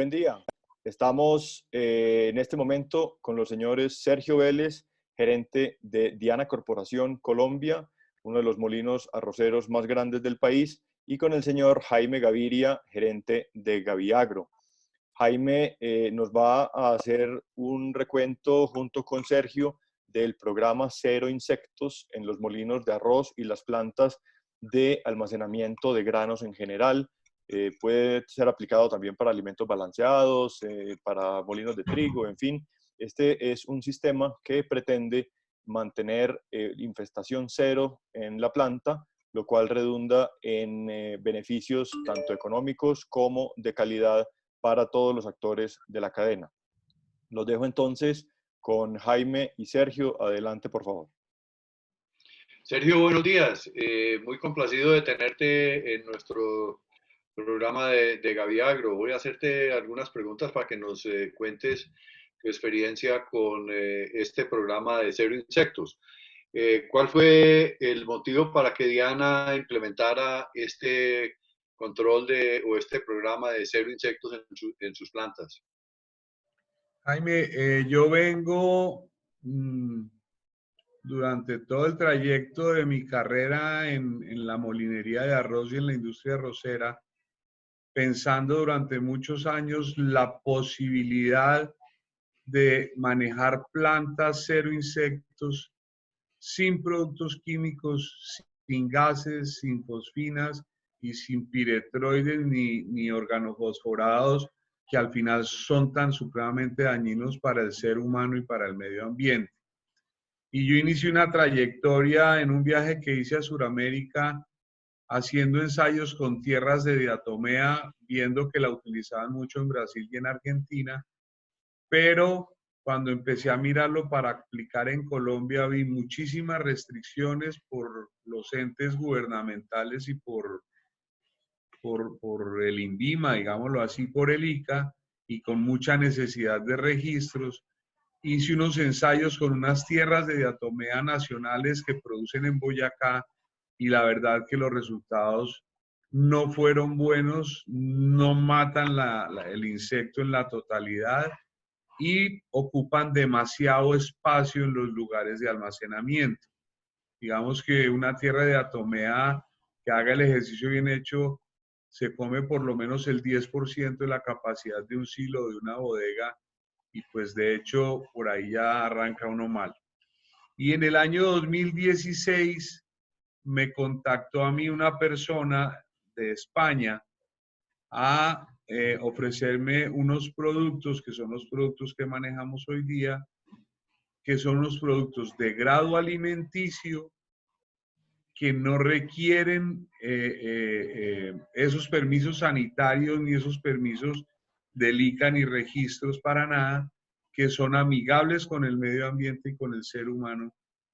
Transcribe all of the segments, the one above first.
Buen día. Estamos en este momento con los señores Sergio Vélez, gerente de Diana Corporación Colombia, uno de los molinos arroceros más grandes del país, y con el señor Jaime Gaviria, gerente de Gaviagro. Jaime nos va a hacer un recuento junto con Sergio del programa Cero Insectos en los molinos de arroz y las plantas de almacenamiento de granos en general. Puede ser aplicado también para alimentos balanceados, para molinos de trigo, en fin. Este es un sistema que pretende mantener infestación cero en la planta, lo cual redunda en beneficios tanto económicos como de calidad para todos los actores de la cadena. Los dejo entonces con Jaime y Sergio. Adelante, por favor. Sergio, buenos días. Muy complacido de tenerte en nuestro programa de Gaviagro. Voy a hacerte algunas preguntas para que nos cuentes tu experiencia con este programa de Cero Insectos. ¿Cuál fue el motivo para que Diana implementara este control o este programa de Cero Insectos en sus plantas? Jaime, yo vengo durante todo el trayecto de mi carrera en la molinería de arroz y en la industria arrocera, pensando durante muchos años la posibilidad de manejar plantas cero insectos, sin productos químicos, sin gases, sin fosfinas y sin piretroides ni organofosforados, que al final son tan supremamente dañinos para el ser humano y para el medio ambiente. Y yo inicié una trayectoria en un viaje que hice a Sudamérica, haciendo ensayos con tierras de diatomea, viendo que la utilizaban mucho en Brasil y en Argentina, pero cuando empecé a mirarlo para aplicar en Colombia, vi muchísimas restricciones por los entes gubernamentales y por el INVIMA, digámoslo así, por el ICA, y con mucha necesidad de registros. Hice unos ensayos con unas tierras de diatomea nacionales que producen en Boyacá, y la verdad que los resultados no fueron buenos, no matan el insecto en la totalidad y ocupan demasiado espacio en los lugares de almacenamiento. Digamos que una tierra de diatomea que haga el ejercicio bien hecho se come por lo menos el 10% de la capacidad de un silo de una bodega, y pues de hecho por ahí ya arranca uno mal. Y en el año 2016 me contactó a mí una persona de España a ofrecerme unos productos que son los productos que manejamos hoy día, que son unos productos de grado alimenticio que no requieren esos permisos sanitarios ni esos permisos del ICA ni registros para nada, que son amigables con el medio ambiente y con el ser humano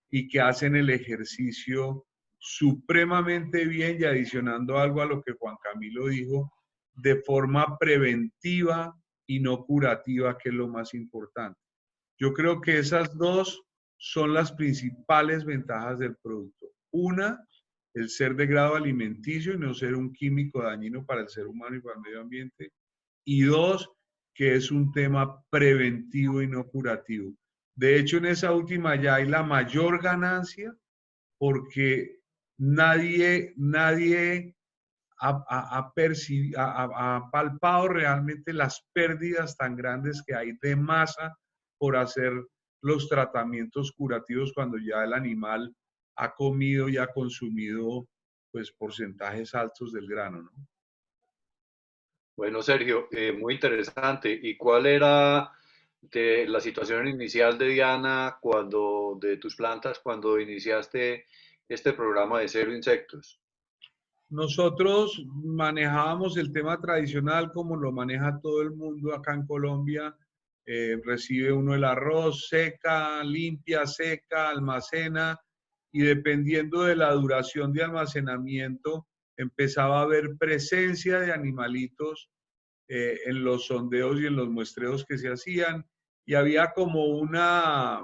y que hacen el ejercicio supremamente bien, y adicionando algo a lo que Juan Camilo dijo, de forma preventiva y no curativa, que es lo más importante. Yo creo que esas dos son las principales ventajas del producto. Una, el ser de grado alimenticio y no ser un químico dañino para el ser humano y para el medio ambiente. Y dos, que es un tema preventivo y no curativo. De hecho, en esa última ya hay la mayor ganancia, porque nadie ha palpado realmente las pérdidas tan grandes que hay de masa por hacer los tratamientos curativos cuando ya el animal ha comido y ha consumido pues porcentajes altos del grano, ¿no? Bueno, Sergio, muy interesante. ¿Y cuál era la situación inicial de Diana de tus plantas cuando iniciaste este programa de Cero Insectos? Nosotros manejábamos el tema tradicional como lo maneja todo el mundo acá en Colombia. Recibe uno el arroz, seca, limpia, seca, almacena, y dependiendo de la duración de almacenamiento empezaba a haber presencia de animalitos en los sondeos y en los muestreos que se hacían, y había como una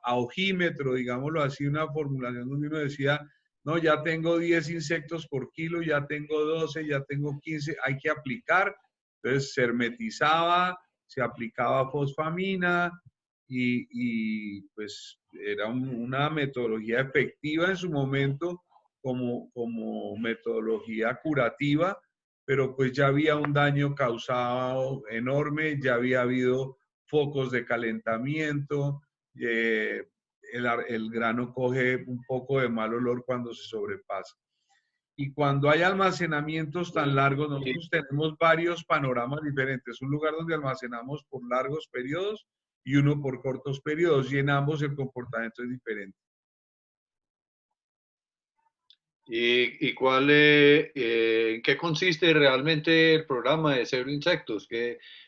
ojímetro, digámoslo así, una formulación donde uno decía, no, ya tengo 10 insectos por kilo, ya tengo 12, ya tengo 15, hay que aplicar Entonces se hermetizaba, se aplicaba fosfamina pues era una metodología efectiva en su momento como metodología curativa, pero pues ya había un daño causado enorme, ya había habido focos de calentamiento, el grano coge un poco de mal olor cuando se sobrepasa. Y cuando hay almacenamientos tan largos, nosotros tenemos varios panoramas diferentes. Un lugar donde almacenamos por largos periodos y uno por cortos periodos, y en ambos el comportamiento es diferente. ¿Y en qué consiste realmente el programa de Cero Insectos?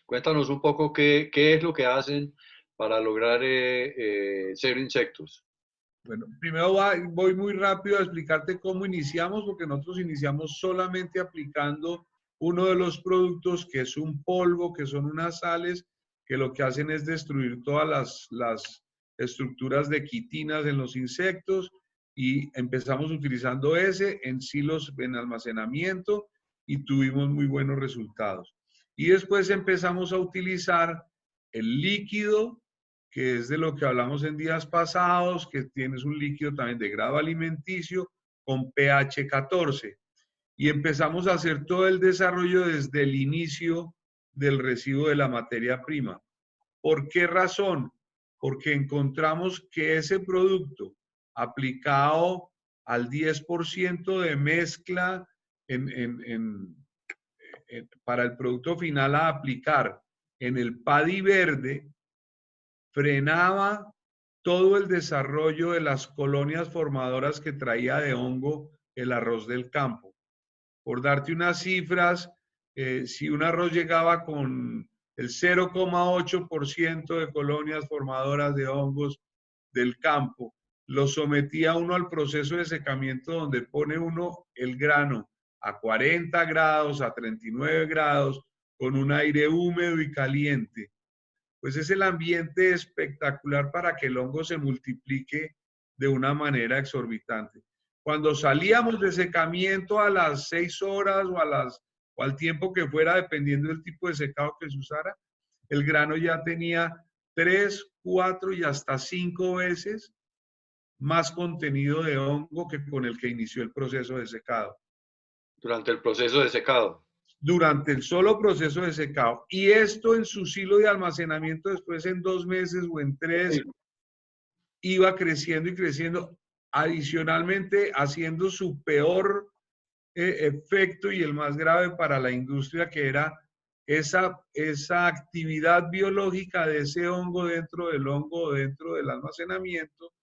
Cuéntanos un poco qué es lo que hacen para lograr cero insectos. Bueno, primero voy muy rápido a explicarte cómo iniciamos, porque nosotros iniciamos solamente aplicando uno de los productos, que es un polvo, que son unas sales, que lo que hacen es destruir todas las estructuras de quitinas en los insectos, y empezamos utilizando ese en silos en almacenamiento y tuvimos muy buenos resultados. Y después empezamos a utilizar el líquido, que es de lo que hablamos en días pasados, que tienes un líquido también de grado alimenticio con pH 14. Y empezamos a hacer todo el desarrollo desde el inicio del residuo de la materia prima. ¿Por qué razón? Porque encontramos que ese producto aplicado al 10% de mezcla para el producto final a aplicar en el paddy verde, frenaba todo el desarrollo de las colonias formadoras que traía de hongo el arroz del campo. Por darte unas cifras, si un arroz llegaba con el 0,8% de colonias formadoras de hongos del campo, lo sometía uno al proceso de secamiento, donde pone uno el grano a 40 grados, a 39 grados, con un aire húmedo y caliente. Pues es el ambiente espectacular para que el hongo se multiplique de una manera exorbitante. Cuando salíamos de secamiento a las 6 horas o al tiempo que fuera, dependiendo del tipo de secado que se usara, el grano ya tenía 3, 4 y hasta 5 veces más contenido de hongo que con el que inició el proceso de secado. Durante el proceso de secado. Durante el solo proceso de secado. Y esto en su silo de almacenamiento, después en 2 meses o en 3, iba creciendo y creciendo, adicionalmente haciendo su peor efecto y el más grave para la industria, que era esa actividad biológica de ese hongo dentro del hongo, dentro del almacenamiento,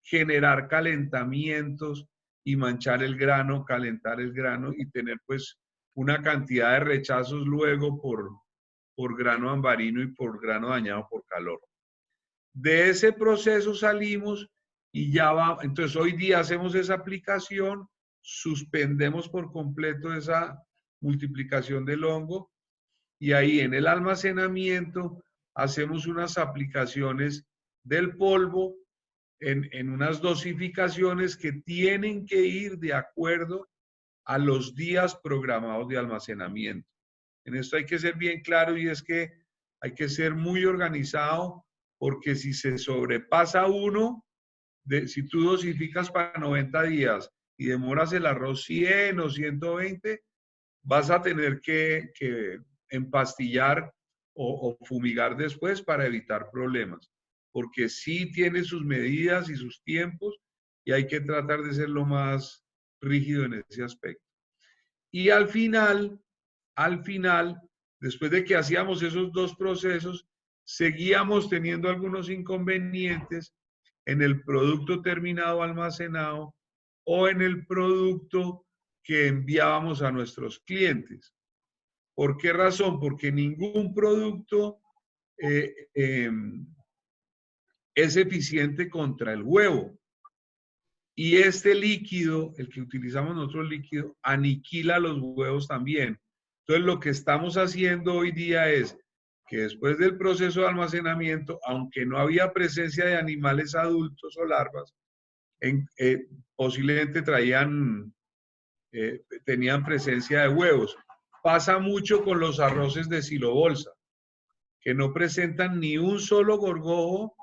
generar calentamientos y manchar el grano, calentar el grano y tener pues una cantidad de rechazos luego por grano ambarino y por grano dañado por calor. De ese proceso salimos y ya va, entonces hoy día hacemos esa aplicación, suspendemos por completo esa multiplicación del hongo y ahí en el almacenamiento hacemos unas aplicaciones del polvo en unas dosificaciones que tienen que ir de acuerdo a los días programados de almacenamiento. En esto hay que ser bien claro, y es que hay que ser muy organizado, porque si se sobrepasa uno, si tú dosificas para 90 días y demoras el arroz 100 o 120, vas a tener que empastillar o fumigar después para evitar problemas, porque sí tiene sus medidas y sus tiempos y hay que tratar de ser lo más rígido en ese aspecto. Y al final, después de que hacíamos esos 2 procesos, seguíamos teniendo algunos inconvenientes en el producto terminado almacenado o en el producto que enviábamos a nuestros clientes. ¿Por qué razón? Porque ningún producto es eficiente contra el huevo. Y este líquido, el que utilizamos nosotros líquido, aniquila los huevos también. Entonces lo que estamos haciendo hoy día es que después del proceso de almacenamiento, aunque no había presencia de animales adultos o larvas, posiblemente tenían presencia de huevos. Pasa mucho con los arroces de silobolsa, que no presentan ni un solo gorgojo,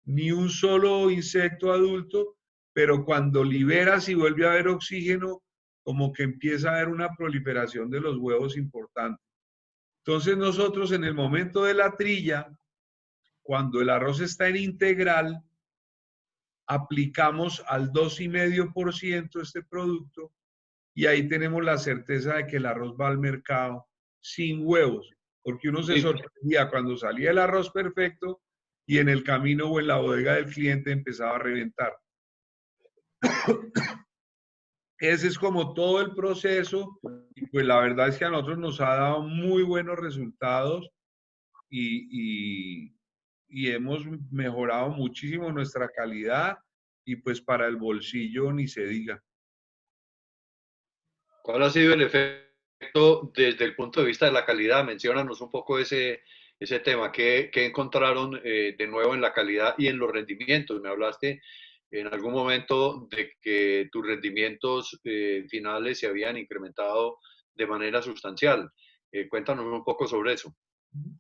ni un solo insecto adulto, pero cuando liberas y vuelve a haber oxígeno, como que empieza a haber una proliferación de los huevos importante. Entonces nosotros en el momento de la trilla, cuando el arroz está en integral, aplicamos al 2,5% este producto y ahí tenemos la certeza de que el arroz va al mercado sin huevos, porque uno se sorprendía cuando salía el arroz perfecto y en el camino o en la bodega del cliente empezaba a reventar. Ese es como todo el proceso y pues la verdad es que a nosotros nos ha dado muy buenos resultados y hemos mejorado muchísimo nuestra calidad y pues para el bolsillo ni se diga. ¿Cuál ha sido el efecto desde el punto de vista de la calidad? Menciónanos un poco ese tema. ¿Qué encontraron de nuevo en la calidad y en los rendimientos? Me hablaste en algún momento de que tus rendimientos finales se habían incrementado de manera sustancial. Cuéntanos un poco sobre eso.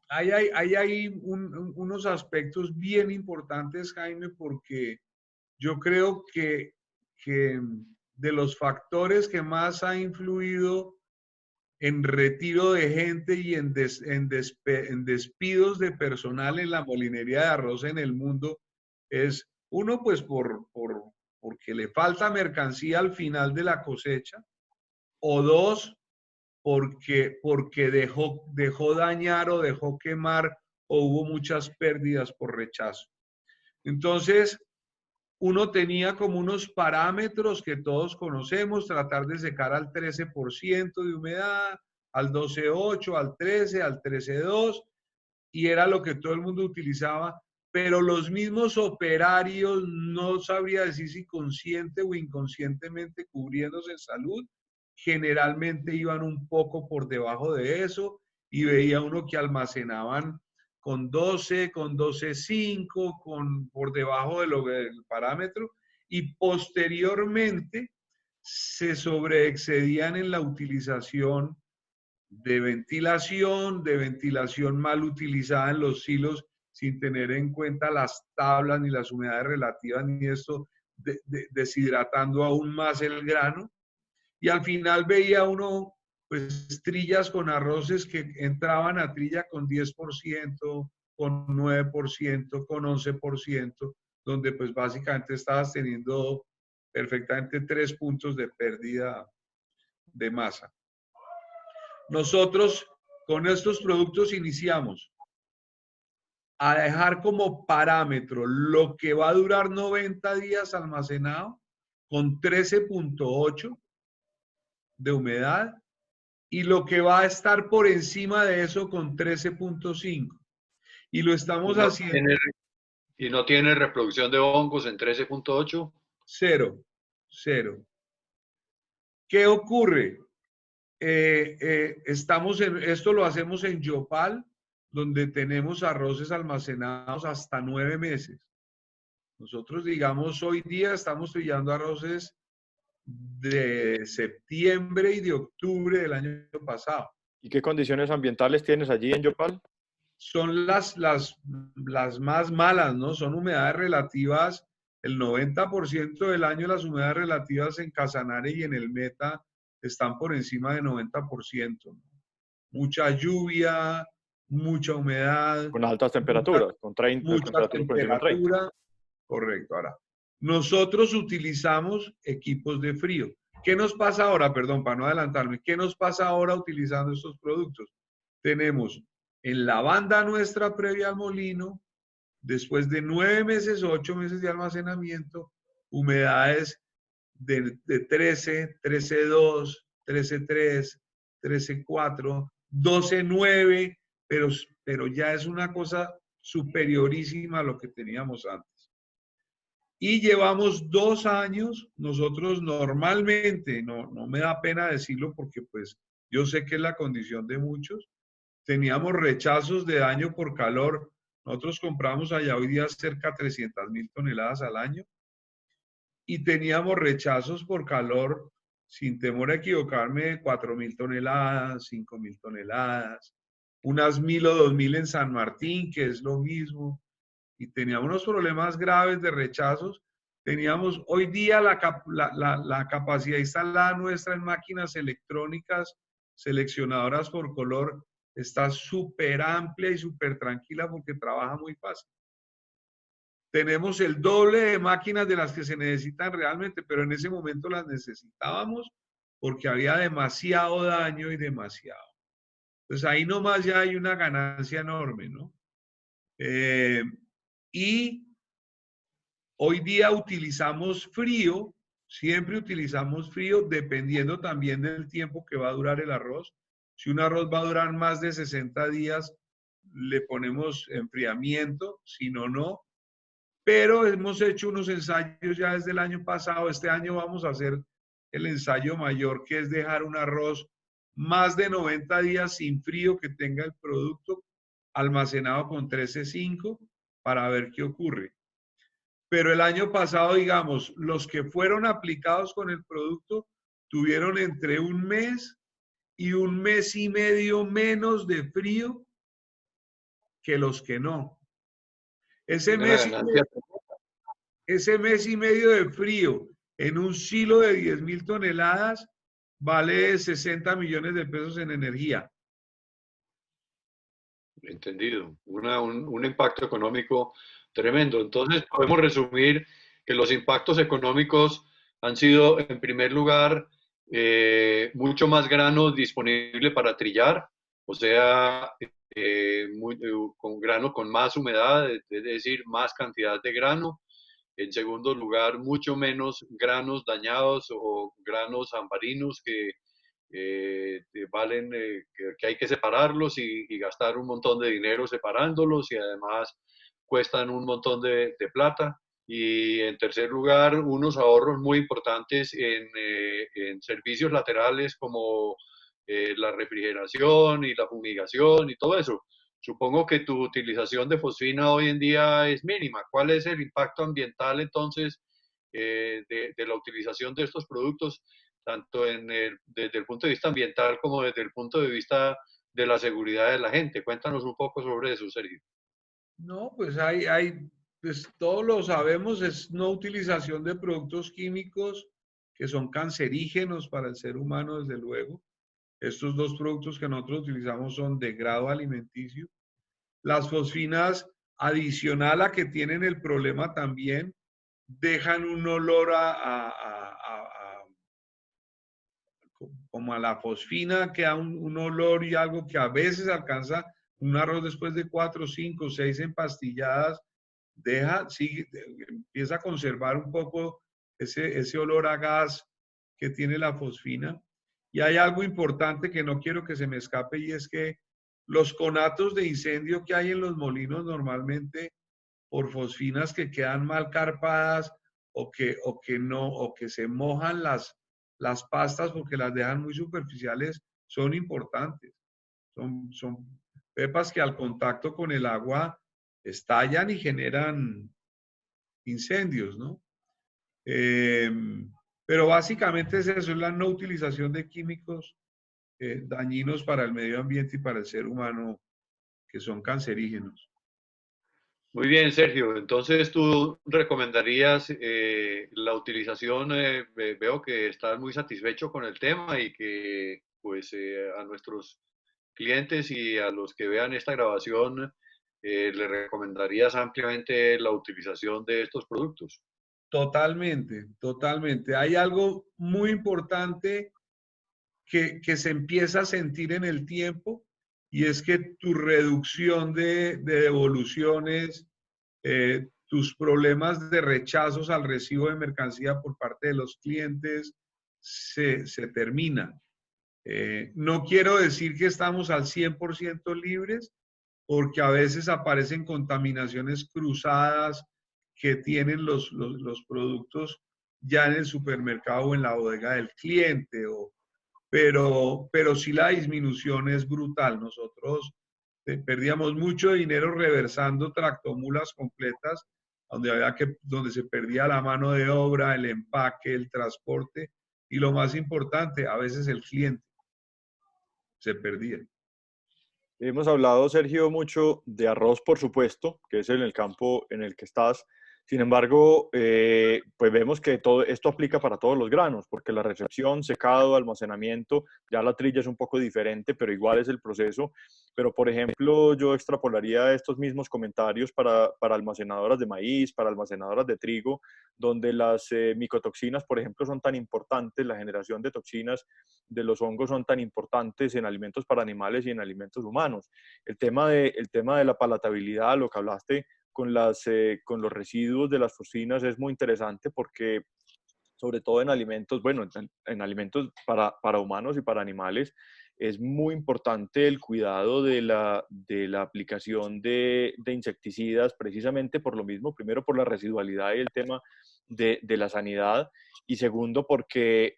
Ahí hay unos aspectos bien importantes, Jaime, porque yo creo que de los factores que más ha influido en retiro de gente y en despidos de personal en la molinería de arroz en el mundo es uno, pues porque le falta mercancía al final de la cosecha, o dos, porque dejó dañar o dejó quemar o hubo muchas pérdidas por rechazo. Entonces, uno tenía como unos parámetros que todos conocemos, tratar de secar al 13% de humedad, al 12,8, al 13, al 13,2, y era lo que todo el mundo utilizaba, pero los mismos operarios, no sabría decir si consciente o inconscientemente cubriéndose en salud, generalmente iban un poco por debajo de eso y veía uno que almacenaban con 12, con 12,5, por debajo del parámetro y posteriormente se sobreexcedían en la utilización de ventilación mal utilizada en los silos sin tener en cuenta las tablas ni las humedades relativas ni esto, deshidratando aún más el grano. Y al final veía uno pues trillas con arroces que entraban a trilla con 10%, con 9%, con 11%, donde pues básicamente estabas teniendo perfectamente 3 puntos de pérdida de masa. Nosotros con estos productos iniciamos a dejar como parámetro lo que va a durar 90 días almacenado con 13,8 de humedad y lo que va a estar por encima de eso con 13,5. Y lo estamos haciendo. ¿Y no tiene reproducción de hongos en 13,8? Cero. ¿Qué ocurre? Esto lo hacemos en Yopal, donde tenemos arroces almacenados hasta 9 meses. Nosotros, digamos, hoy día estamos trillando arroces de septiembre y de octubre del año pasado. ¿Y qué condiciones ambientales tienes allí en Yopal? Son las más malas, ¿no? Son humedades relativas, el 90% del año las humedades relativas en Casanare y en el Meta están por encima de 90%. Mucha lluvia, mucha humedad. Con altas temperaturas, con 30, mucha temperatura. Correcto. Ahora, nosotros utilizamos equipos de frío. ¿Qué nos pasa ahora? Perdón, para no adelantarme. ¿Qué nos pasa ahora utilizando estos productos? Tenemos en la banda nuestra previa al molino, después de 9 meses, 8 meses de almacenamiento, humedades de 13, 13,2, 13,3, 13,4, 12,9, pero ya es una cosa superiorísima a lo que teníamos antes. Y llevamos 2 años, nosotros normalmente, no me da pena decirlo porque pues yo sé que es la condición de muchos, teníamos rechazos de daño por calor. Nosotros compramos allá hoy día cerca de 300,000 toneladas al año y teníamos rechazos por calor sin temor a equivocarme, 4.000 toneladas, 5.000 toneladas, unas 1.000 o 2.000 en San Martín, que es lo mismo, y teníamos unos problemas graves de rechazos. Teníamos hoy día la capacidad instalada nuestra en máquinas electrónicas seleccionadoras por color está súper amplia y súper tranquila porque trabaja muy fácil. Tenemos el doble de máquinas de las que se necesitan realmente, pero en ese momento las necesitábamos porque había demasiado daño y demasiado. Entonces ahí nomás ya hay una ganancia enorme, ¿no? Y hoy día utilizamos frío, siempre utilizamos frío, dependiendo también del tiempo que va a durar el arroz. Si un arroz va a durar más de 60 días, le ponemos enfriamiento, si no, no. Pero hemos hecho unos ensayos ya desde el año pasado. Este año vamos a hacer el ensayo mayor, que es dejar un arroz más de 90 días sin frío que tenga el producto almacenado con 13.5 para ver qué ocurre. Pero el año pasado, digamos, los que fueron aplicados con el producto tuvieron entre un mes y un mes y medio menos de frío que los que no. Ese mes y medio de frío en un silo de 10.000 toneladas vale 60 millones de pesos en energía. Entendido. Un impacto económico tremendo. Entonces, podemos resumir que los impactos económicos han sido, en primer lugar, mucho más grano disponible para trillar, o sea, con grano con más humedad, es decir, más cantidad de grano. En segundo lugar, mucho menos granos dañados o granos ambarinos que valen, que hay que separarlos y gastar un montón de dinero separándolos y además cuestan un montón de plata. Y en tercer lugar, unos ahorros muy importantes en servicios laterales como la refrigeración y la fumigación y todo eso. Supongo que tu utilización de fosfina hoy en día es mínima. ¿Cuál es el impacto ambiental entonces de la utilización de estos productos, tanto desde el punto de vista ambiental como desde el punto de vista de la seguridad de la gente? Cuéntanos un poco sobre eso, Sergio. No, pues pues todos lo sabemos, es no utilización de productos químicos que son cancerígenos para el ser humano, desde luego. Estos dos productos que nosotros utilizamos son de grado alimenticio. Las fosfinas, adicional a que tienen el problema también, dejan un olor como a la fosfina, que da un olor y algo que a veces alcanza un arroz después de 4, 5, 6 empastilladas, empieza a conservar un poco ese olor a gas que tiene la fosfina. Y hay algo importante que no quiero que se me escape, y es que los conatos de incendio que hay en los molinos normalmente por fosfinas que quedan mal carpadas o que se mojan las pastas porque las dejan muy superficiales, son importantes. Son pepas que al contacto con el agua estallan y generan incendios, ¿no? Pero básicamente es eso, es la no utilización de químicos dañinos para el medio ambiente y para el ser humano, que son cancerígenos. Muy bien, Sergio. Entonces, ¿tú recomendarías la utilización? Veo que estás muy satisfecho con el tema y que, pues, a nuestros clientes y a los que vean esta grabación, le recomendarías ampliamente la utilización de estos productos. Totalmente, totalmente. Hay algo muy importante que se empieza a sentir en el tiempo, y es que tu reducción de devoluciones, tus problemas de rechazos al recibo de mercancía por parte de los clientes se terminan. No quiero decir que estamos al 100% libres, porque a veces aparecen contaminaciones cruzadas que tienen los productos ya en el supermercado o en la bodega del cliente, pero sí la disminución es brutal. Nosotros perdíamos mucho dinero reversando tractomulas completas, donde se perdía la mano de obra, el empaque, el transporte, y lo más importante, a veces el cliente se perdía. Hemos hablado, Sergio, mucho de arroz, por supuesto, que es en el campo en el que estás. Sin embargo, pues vemos que todo esto aplica para todos los granos, porque la recepción, secado, almacenamiento, ya la trilla es un poco diferente, pero igual es el proceso. Pero, por ejemplo, yo extrapolaría estos mismos comentarios para almacenadoras de maíz, para almacenadoras de trigo, donde las micotoxinas, por ejemplo, son tan importantes, la generación de toxinas de los hongos son tan importantes en alimentos para animales y en alimentos humanos. El tema de la palatabilidad, lo que hablaste con con los residuos de las fosfinas es muy interesante porque sobre todo en alimentos, bueno, en alimentos para humanos y para animales, es muy importante el cuidado de la aplicación de insecticidas, precisamente por lo mismo, primero por la residualidad y el tema de la sanidad, y segundo porque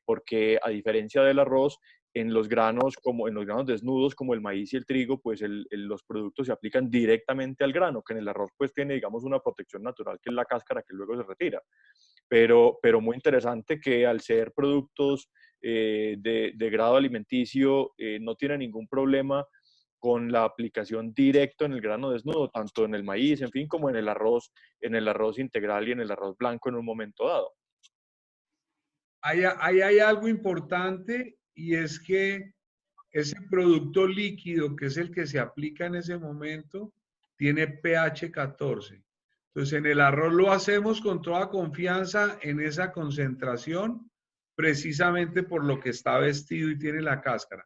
a diferencia del arroz, en los granos, como en los granos desnudos como el maíz y el trigo, pues los productos se aplican directamente al grano, que en el arroz pues tiene, digamos, una protección natural que es la cáscara que luego se retira. Pero muy interesante que al ser productos de grado alimenticio no tiene ningún problema con la aplicación directa en el grano desnudo, tanto en el maíz, en fin, como en el arroz integral y en el arroz blanco en un momento dado. Hay algo importante y es que ese producto líquido, que es el que se aplica en ese momento, tiene pH 14. Entonces, en el arroz lo hacemos con toda confianza en esa concentración, precisamente por lo que está vestido y tiene la cáscara.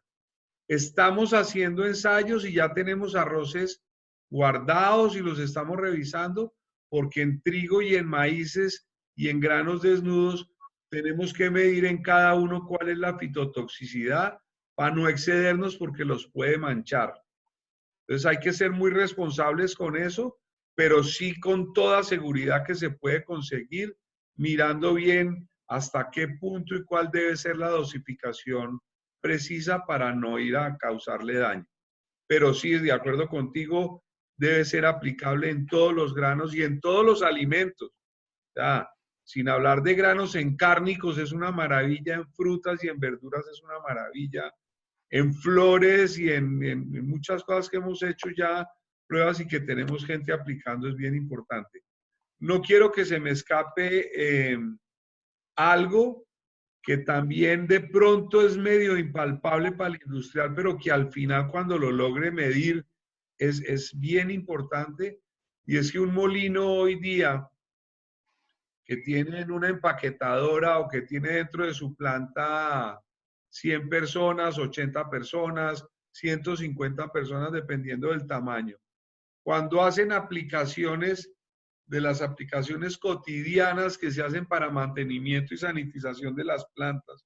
Estamos haciendo ensayos y ya tenemos arroces guardados y los estamos revisando, porque en trigo y en maíces y en granos desnudos tenemos que medir en cada uno cuál es la fitotoxicidad para no excedernos porque los puede manchar. Entonces hay que ser muy responsables con eso, pero sí con toda seguridad que se puede conseguir, mirando bien hasta qué punto y cuál debe ser la dosificación precisa para no ir a causarle daño. Pero sí, de acuerdo contigo, debe ser aplicable en todos los granos y en todos los alimentos. O sea, sin hablar de granos en cárnicos es una maravilla, en frutas y en verduras es una maravilla, en flores y en muchas cosas que hemos hecho ya pruebas y que tenemos gente aplicando es bien importante. No quiero que se me escape algo que también de pronto es medio impalpable para el industrial, pero que al final cuando lo logre medir es bien importante, y es que un molino hoy día que tiene en una empaquetadora o que tiene dentro de su planta 100 personas, 80 personas, 150 personas, dependiendo del tamaño. Cuando hacen aplicaciones, de las aplicaciones cotidianas que se hacen para mantenimiento y sanitización de las plantas,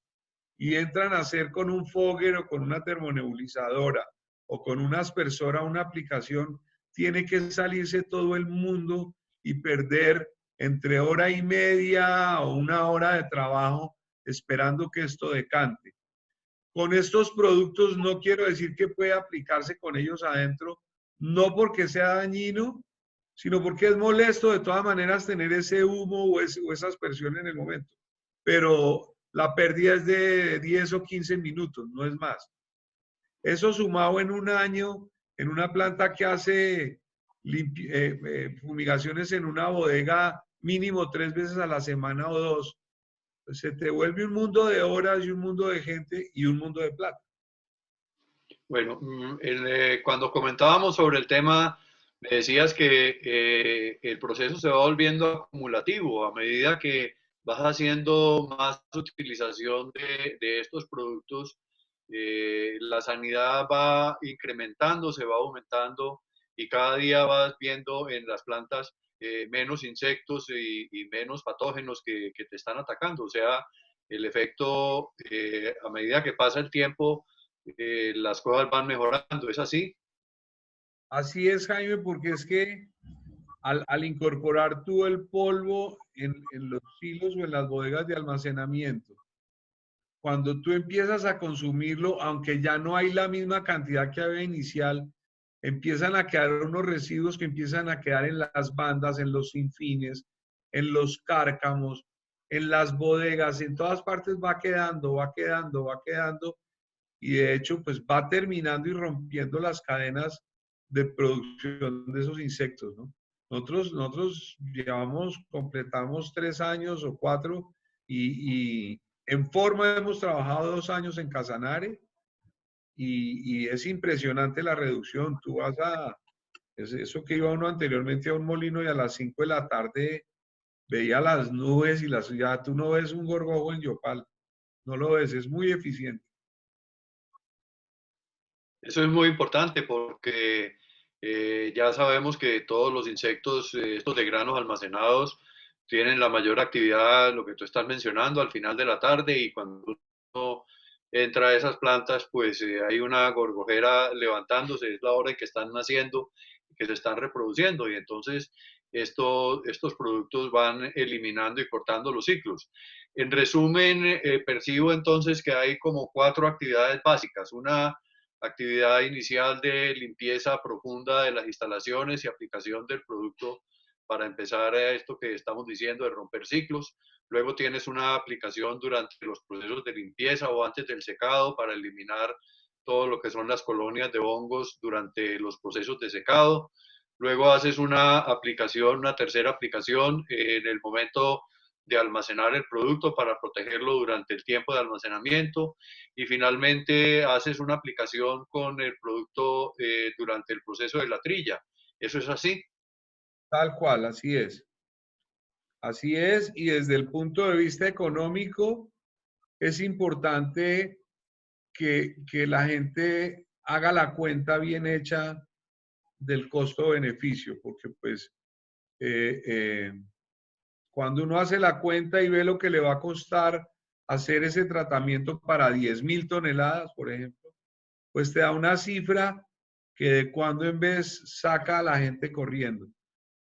y entran a hacer con un fogger o con una termonebulizadora o con una aspersora una aplicación, tiene que salirse todo el mundo y perder entre hora y media o una hora de trabajo esperando que esto decante. Con estos productos no quiero decir que puede aplicarse con ellos adentro, no porque sea dañino, sino porque es molesto de todas maneras tener ese humo o esa aspersión en el momento. Pero la pérdida es de 10 o 15 minutos, no es más. Eso sumado en un año, en una planta que hace fumigaciones en una bodega mínimo 3 veces a la semana o 2, pues se te vuelve un mundo de horas y un mundo de gente y un mundo de plata. Bueno, cuando comentábamos sobre el tema, me decías que el proceso se va volviendo acumulativo a medida que vas haciendo más utilización de estos productos. La sanidad va incrementando, se va aumentando y cada día vas viendo en las plantas menos insectos y menos patógenos que te están atacando. O sea, el efecto a medida que pasa el tiempo, las cosas van mejorando. ¿Es así? Así es, Jaime, porque es que al incorporar tú el polvo en los silos o en las bodegas de almacenamiento, cuando tú empiezas a consumirlo, aunque ya no hay la misma cantidad que había inicial, empiezan a quedar unos residuos que empiezan a quedar en las bandas, en los sinfines, en los cárcamos, en las bodegas, en todas partes va quedando, y de hecho pues va terminando y rompiendo las cadenas de producción de esos insectos, ¿no? Nosotros completamos 3 años o 4 y en forma hemos trabajado 2 años en Casanare y es impresionante la reducción. Tú vas a, eso que iba uno anteriormente a un molino y a las 5 de la tarde veía las nubes y ya tú no ves un gorgojo en Yopal, no lo ves, es muy eficiente. Eso es muy importante porque ya sabemos que todos los insectos, estos de granos almacenados, tienen la mayor actividad, lo que tú estás mencionando, al final de la tarde y cuando uno entra a esas plantas, pues hay una gorgojera levantándose, es la hora en que están naciendo, que se están reproduciendo y entonces estos productos van eliminando y cortando los ciclos. En resumen, percibo entonces que hay como 4 actividades básicas. Una actividad inicial de limpieza profunda de las instalaciones y aplicación del producto para empezar a esto que estamos diciendo de romper ciclos. Luego tienes una aplicación durante los procesos de limpieza o antes del secado para eliminar todo lo que son las colonias de hongos durante los procesos de secado. Luego haces una aplicación, una tercera aplicación en el momento de almacenar el producto para protegerlo durante el tiempo de almacenamiento y finalmente haces una aplicación con el producto durante el proceso de la trilla. ¿Eso es así? Tal cual, así es. Así es, y desde el punto de vista económico, es importante que la gente haga la cuenta bien hecha del costo-beneficio, porque pues eh, eh, cuando uno hace la cuenta y ve lo que le va a costar hacer ese tratamiento para 10.000 toneladas, por ejemplo, pues te da una cifra que de cuando en vez saca a la gente corriendo.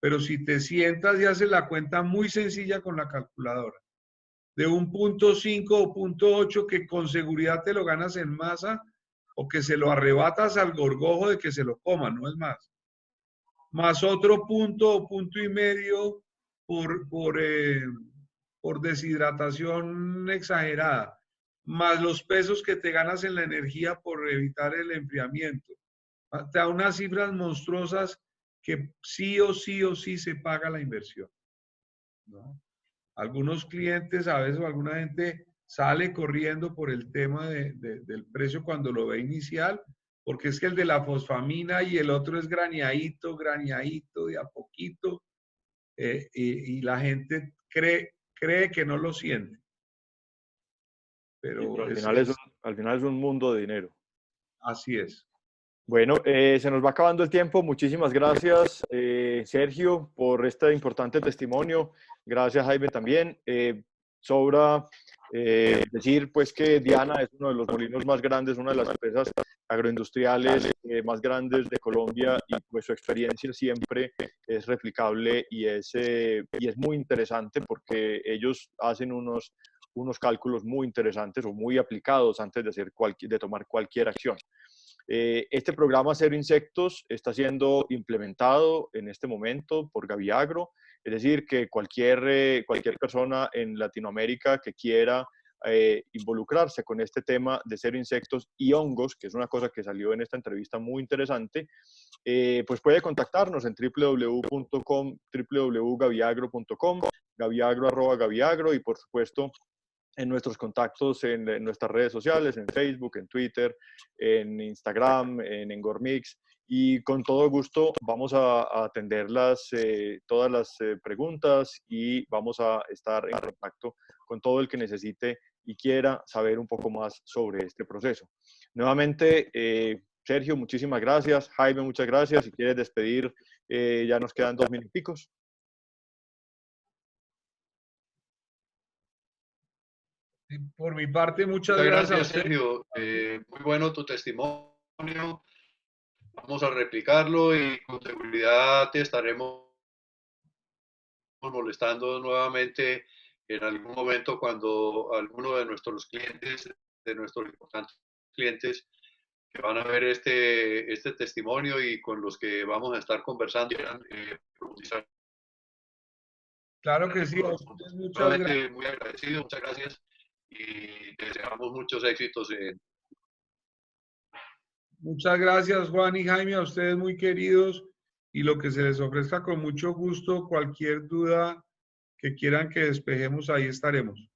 Pero si te sientas y haces la cuenta muy sencilla con la calculadora, de un punto 5 o punto 8 que con seguridad te lo ganas en masa o que se lo arrebatas al gorgojo de que se lo coma, no es más. Más otro punto o punto y medio por deshidratación exagerada, más los pesos que te ganas en la energía por evitar el enfriamiento. Te da unas cifras monstruosas que sí o sí o sí se paga la inversión, ¿no? Algunos clientes, a veces, o alguna gente sale corriendo por el tema del precio cuando lo ve inicial, porque es que el de la fosfamina y el otro es graneadito, de a poquito, y la gente cree que no lo siente. Pero al final es un mundo de dinero. Así es. Bueno, se nos va acabando el tiempo. Muchísimas gracias, Sergio, por este importante testimonio. Gracias, Jaime, también. Sobra decir, pues, que Diana es uno de los molinos más grandes, una de las empresas agroindustriales más grandes de Colombia y pues su experiencia siempre es replicable y es muy interesante porque ellos hacen unos cálculos muy interesantes o muy aplicados antes de tomar cualquier acción. Este programa Cero Insectos está siendo implementado en este momento por Gaviagro, es decir, que cualquier persona en Latinoamérica que quiera involucrarse con este tema de cero insectos y hongos, que es una cosa que salió en esta entrevista muy interesante, pues puede contactarnos en www.gaviagro.com, gaviagro@gaviagro y por supuesto en nuestros contactos en nuestras redes sociales, en Facebook, en Twitter, en Instagram, en Engormix. Y con todo gusto vamos a atender todas las preguntas y vamos a estar en contacto con todo el que necesite y quiera saber un poco más sobre este proceso. Nuevamente, Sergio, muchísimas gracias. Jaime, muchas gracias. Si quieres despedir, ya nos quedan 2 minuticos. Por mi parte, muchas gracias a usted. Sergio. Muy bueno tu testimonio. Vamos a replicarlo y con seguridad te estaremos molestando nuevamente en algún momento cuando alguno de nuestros clientes, de nuestros importantes clientes, que van a ver este testimonio y con los que vamos a estar conversando, profundizar Claro que sí. Muchas gracias. Muy agradecido, muchas gracias y deseamos muchos éxitos en... Muchas gracias, Juan y Jaime, a ustedes muy queridos, y lo que se les ofrezca con mucho gusto, cualquier duda que quieran que despejemos, ahí estaremos.